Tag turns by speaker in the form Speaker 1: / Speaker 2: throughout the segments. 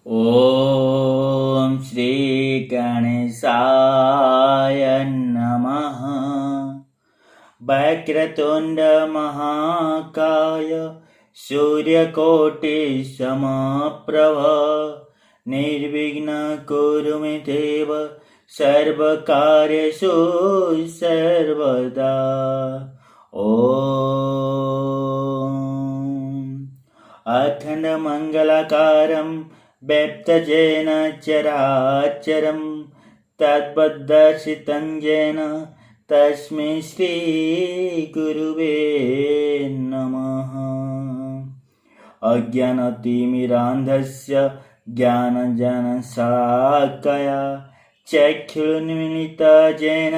Speaker 1: ॐ श्री गणेशाय नमः। वक्रतुण्ड महाकाय सूर्यकोटिसमप्रभ निर्विघ्न कुरु मे देव सर्वकार्येषु सर्वदा। अखण्डमङ्गलाकारं व्यक्तजेन चराचरं तद्वद्दर्शितं येन तस्मै श्रीगुरुवे नमः। अज्ञानतिमिरान्धस्य ज्ञानञ्जनशलाकया चक्षुरुन्मिलितं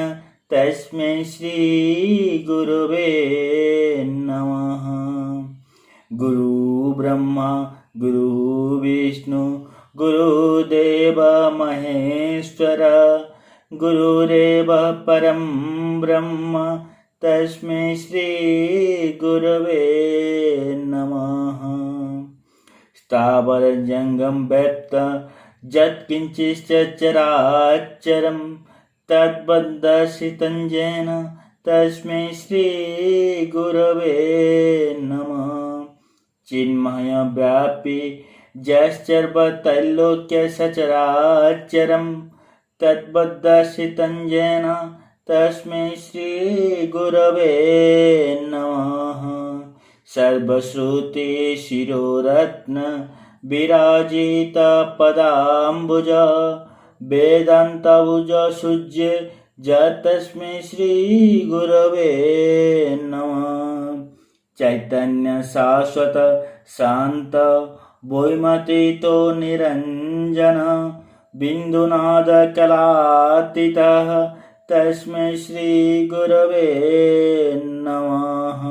Speaker 1: तस्मै श्रीगुरुवे नमः। गुरु ब्रह्मा गुरु विष्णु गुरुदेव महेश्वर गुरुरेव परं ब्रह्म तस्मै श्री गुरवे नमः। स्थावर जंगम व्यक्त यत्किंचित् चराचरं तद्वद्दर्शितं येन तस्मै श्री गुरवे नमः। चिन्मय व्यापी यश्चर्वत्रैलोक्य सचराचरं तद्वद्दर्शितं येन तस्मै श्री गुरवे नमः। सर्वश्रुति शिरोरत्न विराजित पदाम्बुज वेदान्तभुज सूज्य तस्मै श्री गुरवे नमः। चैतन्य शाश्वत शांत वैमतीतो निरंजन बिंदुनाद कलातीतः तस्मै श्री गुरवे नमः।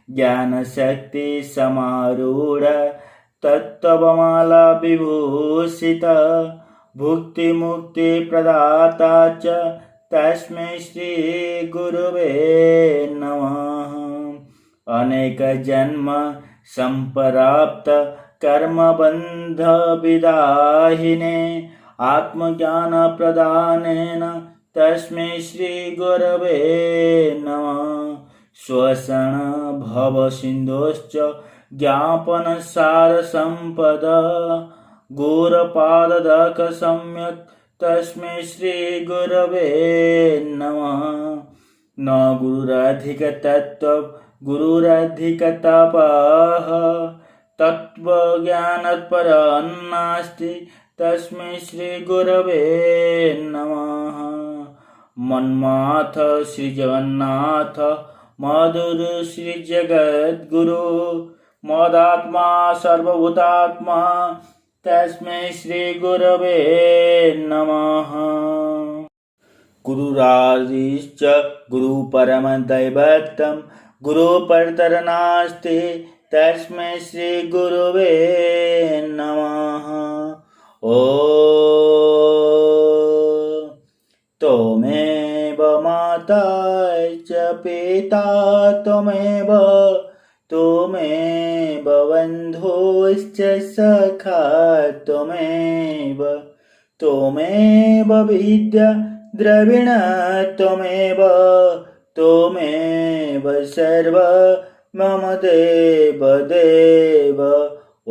Speaker 1: ज्ञान शक्ति समारूढ़ तत्त्वमाला विभूषित भुक्ति मुक्ति प्रदाता च तस्मै श्री गुरवे नमः। अनेक जन्म संप्राप्त कर्म बंध विदाहिने आत्मज्ञान प्रदानेन तस्मै श्री गुरवे नमः। श्वसन भव सिन्धोश्च ज्ञापन सार संपद गौरपादक सम्यक् तस्मै श्री गुरवे नमः। न गुरुरधिक तत्त्व गुरुरधिक तपः तत्त्वज्ञानत्परं नास्ति तस्मै श्री गुरवे नमः। मन्माथ श्री जगन्नाथ मधुर श्री जगद्गुरु मदात्मा सर्वभूतात्मा तस्मै श्री गुरवे नमः। गुरुरादिश्च गुरुपरमदैवतं गुरुपरतरनास्ति तस्मै श्री गुरवे नमः। ॐ त्वमेव माता च पिता त्वमेव बन्धुश्च सखा त्वमेव विद्या द्रविण त्वमेव सर्व मम देव। ॐ